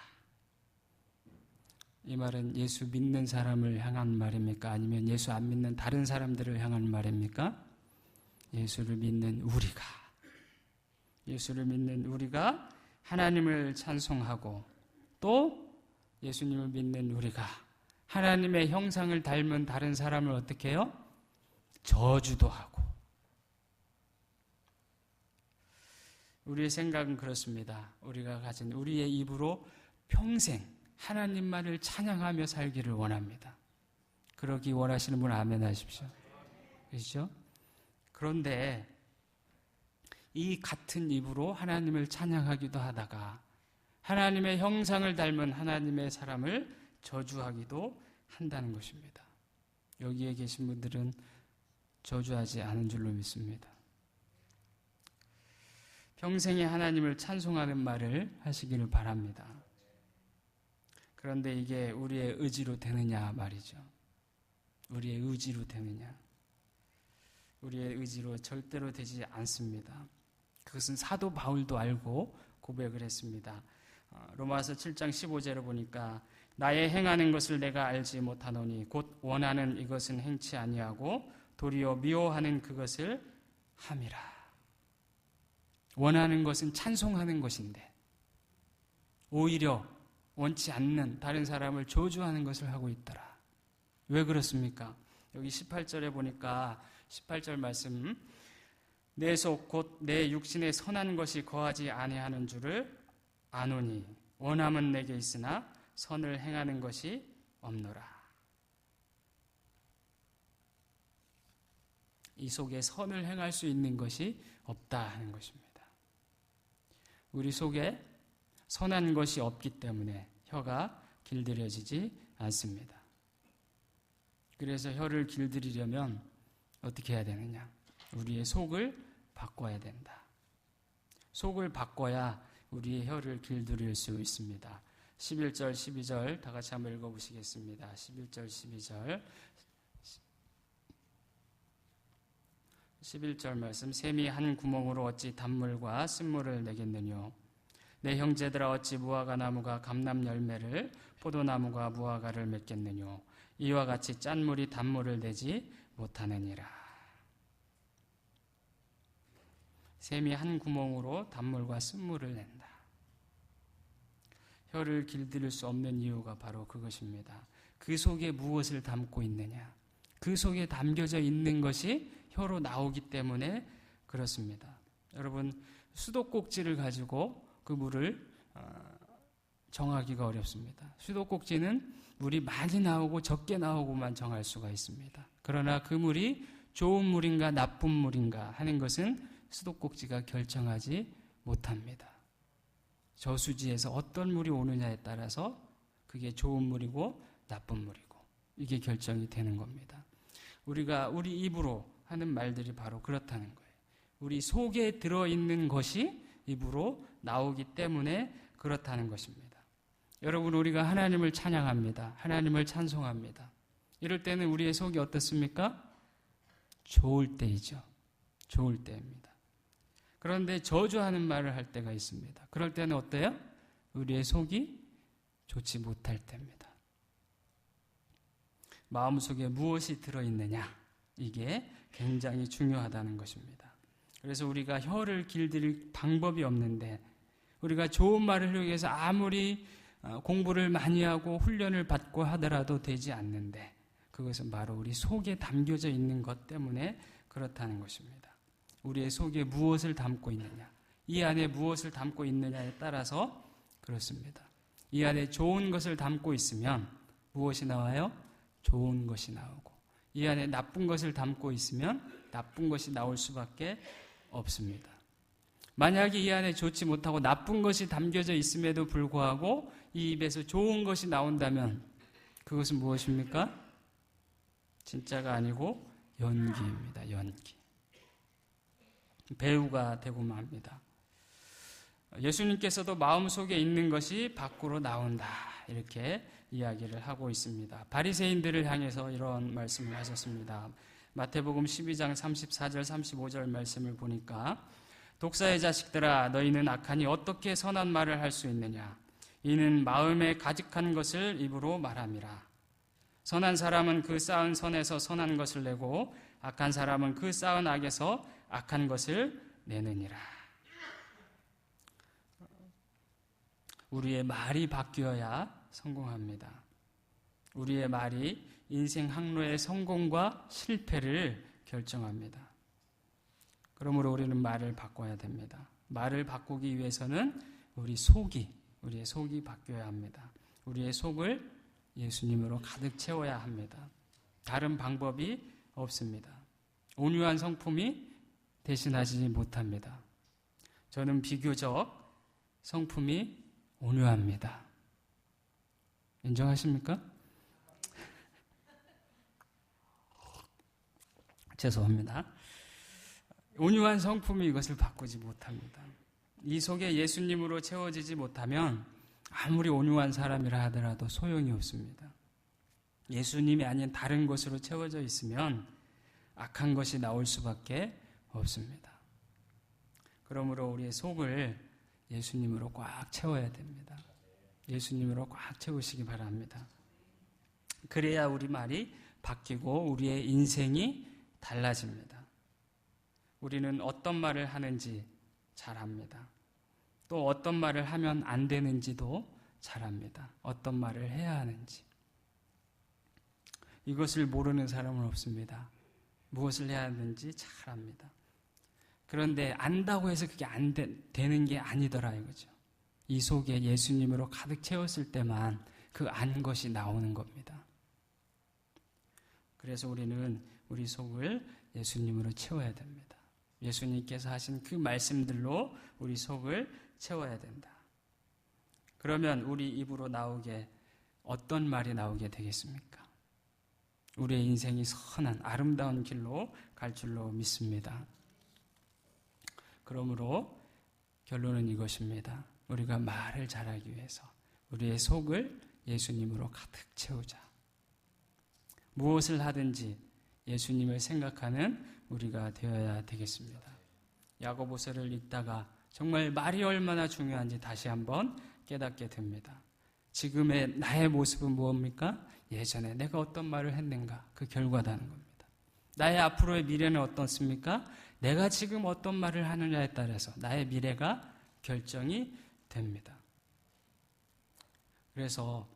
이 말은 예수 믿는 사람을 향한 말입니까? 아니면 예수 안 믿는 다른 사람들을 향한 말입니까? 예수를 믿는 우리가. 예수를 믿는 우리가 하나님을 찬송하고 또 예수님을 믿는 우리가 하나님의 형상을 닮은 다른 사람을 어떻게 해요? 저주도 하고. 우리의 생각은 그렇습니다. 우리가 가진 우리의 입으로 평생 하나님만을 찬양하며 살기를 원합니다. 그러기 원하시는 분 아멘 하십시오. 그렇죠? 그런데 이 같은 입으로 하나님을 찬양하기도 하다가 하나님의 형상을 닮은 하나님의 사람을 저주하기도 한다는 것입니다. 여기에 계신 분들은 저주하지 않은 줄로 믿습니다. 평생에 하나님을 찬송하는 말을 하시기를 바랍니다. 그런데 이게 우리의 의지로 되느냐 말이죠. 우리의 의지로 되느냐. 우리의 의지로 절대로 되지 않습니다. 그것은 사도 바울도 알고 고백을 했습니다. 로마서 7장 15절을 보니까 나의 행하는 것을 내가 알지 못하노니 곧 원하는 이것은 행치 아니하고 도리어 미워하는 그것을 함이라. 원하는 것은 찬송하는 것인데 오히려 원치 않는 다른 사람을 저주하는 것을 하고 있더라. 왜 그렇습니까? 여기 18절에 보니까 18절 말씀 내 속 곧 내 육신에 선한 것이 거하지 아니하는 줄을 아노니 원함은 내게 있으나 선을 행하는 것이 없노라. 이 속에 선을 행할 수 있는 것이 없다 하는 것입니다. 우리 속에 선한 것이 없기 때문에 혀가 길들여지지 않습니다. 그래서 혀를 길들이려면 어떻게 해야 되느냐? 우리의 속을 바꿔야 된다. 속을 바꿔야 우리의 혀를 길들일 수 있습니다. 11절, 12절 다 같이 한번 읽어보시겠습니다. 11절, 12절 11절 말씀 샘이 한 구멍으로 어찌 단물과 쓴물을 내겠느뇨 내 형제들아 어찌 무화과 나무가 감람 열매를 포도나무가 무화과를 맺겠느뇨 이와 같이 짠물이 단물을 내지 못하느니라. 샘이 한 구멍으로 단물과 쓴물을 낸다. 혀를 길들일 수 없는 이유가 바로 그것입니다. 그 속에 무엇을 담고 있느냐? 그 속에 담겨져 있는 것이 혀로 나오기 때문에 그렇습니다. 여러분 수도꼭지를 가지고 그 물을 정하기가 어렵습니다. 수도꼭지는 물이 많이 나오고 적게 나오고만 정할 수가 있습니다. 그러나 그 물이 좋은 물인가 나쁜 물인가 하는 것은 수도꼭지가 결정하지 못합니다. 저수지에서 어떤 물이 오느냐에 따라서 그게 좋은 물이고 나쁜 물이고 이게 결정이 되는 겁니다. 우리가 우리 입으로 하는 말들이 바로 그렇다는 거예요. 우리 속에 들어있는 것이 입으로 나오기 때문에 그렇다는 것입니다. 여러분, 우리가 하나님을 찬양합니다. 하나님을 찬송합니다. 이럴 때는 우리의 속이 어떻습니까? 좋을 때이죠. 좋을 때입니다. 그런데 저주하는 말을 할 때가 있습니다. 그럴 때는 어때요? 우리의 속이 좋지 못할 때입니다. 마음속에 무엇이 들어있느냐, 이게 굉장히 중요하다는 것입니다. 그래서 우리가 혀를 길들일 방법이 없는데, 우리가 좋은 말을 하기 위해서 아무리 공부를 많이 하고 훈련을 받고 하더라도 되지 않는데, 그것은 바로 우리 속에 담겨져 있는 것 때문에 그렇다는 것입니다. 우리의 속에 무엇을 담고 있느냐, 이 안에 무엇을 담고 있느냐에 따라서 그렇습니다. 이 안에 좋은 것을 담고 있으면 무엇이 나와요? 좋은 것이 나오고, 이 안에 나쁜 것을 담고 있으면 나쁜 것이 나올 수밖에 없습니다. 만약에 이 안에 좋지 못하고 나쁜 것이 담겨져 있음에도 불구하고 이 입에서 좋은 것이 나온다면 그것은 무엇입니까? 진짜가 아니고 연기입니다. 연기. 배우가 되고만 합니다. 예수님께서도 마음속에 있는 것이 밖으로 나온다, 이렇게 이야기를 하고 있습니다. 바리새인들을 향해서 이런 말씀을 하셨습니다. 마태복음 12장 34절 35절 말씀을 보니까, 독사의 자식들아, 너희는 악하니 어떻게 선한 말을 할 수 있느냐? 이는 마음에 가득한 것을 입으로 말함이라. 선한 사람은 그 쌓은 선에서 선한 것을 내고 악한 사람은 그 쌓은 악에서 악한 것을 내느니라. 우리의 말이 바뀌어야 성공합니다. 우리의 말이 인생 항로의 성공과 실패를 결정합니다. 그러므로 우리는 말을 바꿔야 됩니다. 말을 바꾸기 위해서는 우리의 속이 바뀌어야 합니다. 우리의 속을 예수님으로 가득 채워야 합니다. 다른 방법이 없습니다. 온유한 성품이 대신하지 못합니다. 저는 비교적 성품이 온유합니다. 인정하십니까? 죄송합니다. 온유한 성품이 이것을 바꾸지 못합니다. 이 속에 예수님으로 채워지지 못하면 아무리 온유한 사람이라 하더라도 소용이 없습니다. 예수님이 아닌 다른 것으로 채워져 있으면 악한 것이 나올 수밖에 없습니다. 그러므로 우리의 속을 예수님으로 꽉 채워야 됩니다. 예수님으로 꽉 채우시기 바랍니다. 그래야 우리 말이 바뀌고 우리의 인생이 달라집니다. 우리는 어떤 말을 하는지 잘 압니다. 또 어떤 말을 하면 안 되는지도 잘 압니다. 어떤 말을 해야 하는지. 이것을 모르는 사람은 없습니다. 무엇을 해야 하는지 잘 압니다. 그런데 안다고 해서 그게 되는 게 아니더라 이거죠. 이 속에 예수님으로 가득 채웠을 때만 그 안 것이 나오는 겁니다. 그래서 우리는 우리 속을 예수님으로 채워야 됩니다. 예수님께서 하신 그 말씀들로 우리 속을 채워야 된다. 그러면 우리 입으로 나오게 어떤 말이 나오게 되겠습니까? 우리의 인생이 선한 아름다운 길로 갈 줄로 믿습니다. 그러므로 결론은 이것입니다. 우리가 말을 잘하기 위해서 우리의 속을 예수님으로 가득 채우자. 무엇을 하든지 예수님을 생각하는 우리가 되어야 되겠습니다. 야고보서를 읽다가 정말 말이 얼마나 중요한지 다시 한번 깨닫게 됩니다. 지금의 나의 모습은 무엇입니까? 예전에 내가 어떤 말을 했는가, 그 결과다는 겁니다. 나의 앞으로의 미래는 어떻습니까? 내가 지금 어떤 말을 하느냐에 따라서 나의 미래가 결정이 됩니다. 그래서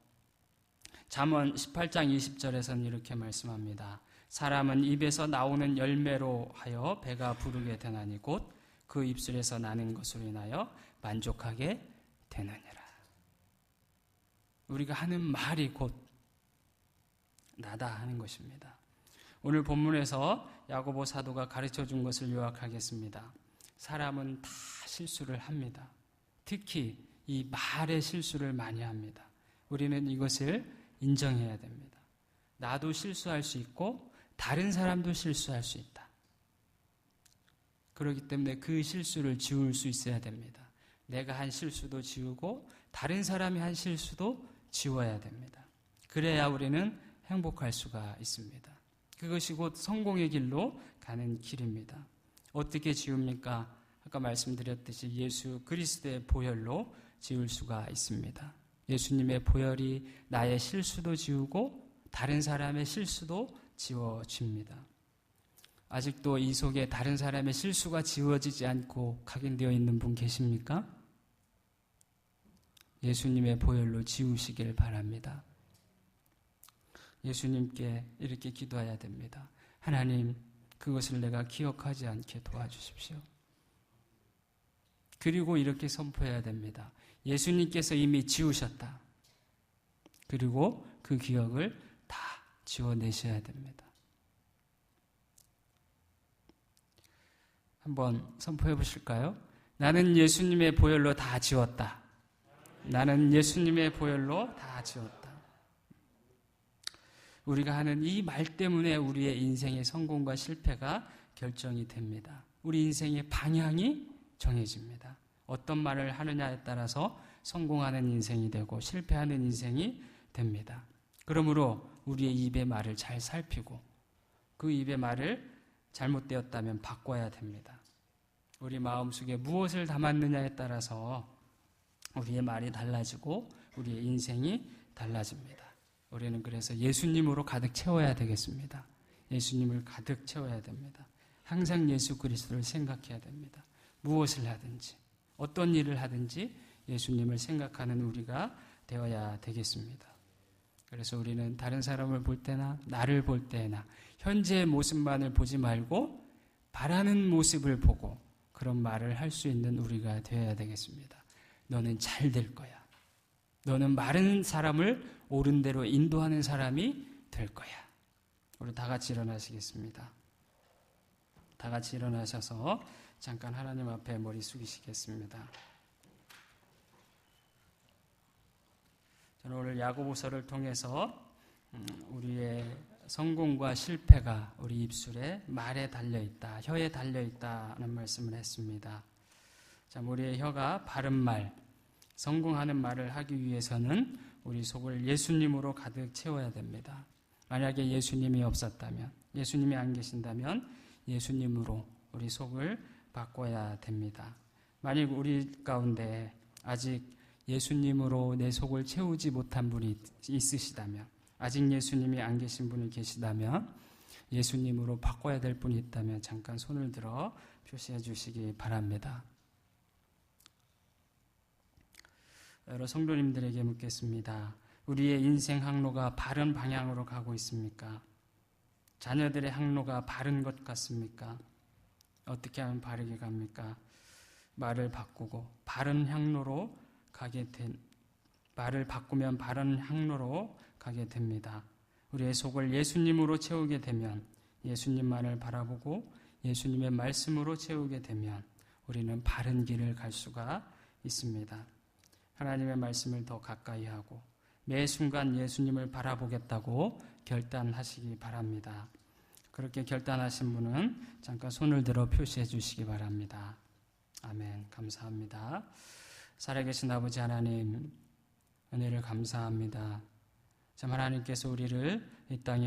잠언 18장 20절에서는 이렇게 말씀합니다. 사람은 입에서 나오는 열매로 하여 배가 부르게 되나니 곧 그 입술에서 나는 것으로 인하여 만족하게 되느니라. 우리가 하는 말이 곧 나다 하는 것입니다. 오늘 본문에서 야고보 사도가 가르쳐 준 것을 요약하겠습니다. 사람은 다 실수를 합니다. 특히 이 말의 실수를 많이 합니다. 우리는 이것을 인정해야 됩니다. 나도 실수할 수 있고 다른 사람도 실수할 수 있다. 그렇기 때문에 그 실수를 지울 수 있어야 됩니다. 내가 한 실수도 지우고 다른 사람이 한 실수도 지워야 됩니다. 그래야 우리는 행복할 수가 있습니다. 그것이 곧 성공의 길로 가는 길입니다. 어떻게 지웁니까? 아까 말씀드렸듯이 예수 그리스도의 보혈로 지울 수가 있습니다. 예수님의 보혈이 나의 실수도 지우고 다른 사람의 실수도 지워집니다. 아직도 이 속에 다른 사람의 실수가 지워지지 않고 각인되어 있는 분 계십니까? 예수님의 보혈로 지우시길 바랍니다. 예수님께 이렇게 기도해야 됩니다. 하나님, 그것을 내가 기억하지 않게 도와주십시오. 그리고 이렇게 선포해야 됩니다. 예수님께서 이미 지우셨다. 그리고 그 기억을 다 지워내셔야 됩니다. 한번 선포해 보실까요? 나는 예수님의 보혈로 다 지웠다. 나는 예수님의 보혈로 다 지웠다. 우리가 하는 이 말 때문에 우리의 인생의 성공과 실패가 결정이 됩니다. 우리 인생의 방향이 정해집니다. 어떤 말을 하느냐에 따라서 성공하는 인생이 되고 실패하는 인생이 됩니다. 그러므로 우리의 입의 말을 잘 살피고 그 입의 말을 잘못되었다면 바꿔야 됩니다. 우리 마음속에 무엇을 담았느냐에 따라서 우리의 말이 달라지고 우리의 인생이 달라집니다. 우리는 그래서 예수님으로 가득 채워야 되겠습니다. 예수님을 가득 채워야 됩니다. 항상 예수 그리스도를 생각해야 됩니다. 무엇을 하든지 어떤 일을 하든지 예수님을 생각하는 우리가 되어야 되겠습니다. 그래서 우리는 다른 사람을 볼 때나 나를 볼 때나 현재의 모습만을 보지 말고 바라는 모습을 보고 그런 말을 할 수 있는 우리가 되어야 되겠습니다. 너는 잘 될 거야. 너는 마른 사람을 옳은 대로 인도하는 사람이 될 거야. 우리 다 같이 일어나시겠습니다. 다 같이 일어나셔서 잠깐 하나님 앞에 머리 숙이시겠습니다. 저는 오늘 야고보서를 통해서 우리의 성공과 실패가 우리 입술에 말에 달려있다, 혀에 달려있다는 말씀을 했습니다. 자, 우리의 혀가 바른 말, 성공하는 말을 하기 위해서는 우리 속을 예수님으로 가득 채워야 됩니다. 만약에 예수님이 없었다면, 예수님이 안 계신다면 예수님으로 우리 속을 바꿔야 됩니다. 만약 우리 가운데 아직 예수님으로 내 속을 채우지 못한 분이 있으시다면, 아직 예수님이 안 계신 분이 계시다면, 예수님으로 바꿔야 될 분이 있다면 잠깐 손을 들어 표시해 주시기 바랍니다. 여러 성도님들에게 묻겠습니다. 우리의 인생 항로가 바른 방향으로 가고 있습니까? 자녀들의 항로가 바른 것 같습니까? 어떻게 하면 바르게 갑니까? 말을 바꾸고 바른 향로로 말을 바꾸면 바른 향로로 가게 됩니다. 우리의 속을 예수님으로 채우게 되면, 예수님만을 바라보고 예수님의 말씀으로 채우게 되면 우리는 바른 길을 갈 수가 있습니다. 하나님의 말씀을 더 가까이 하고 매 순간 예수님을 바라보겠다고 결단하시기 바랍니다. 그렇게 결단하신 분은 잠깐 손을 들어 표시해 주시기 바랍니다. 아멘. 감사합니다. 살아계신 아버지 하나님, 은혜를 감사합니다. 참 하나님께서 우리를 이 땅에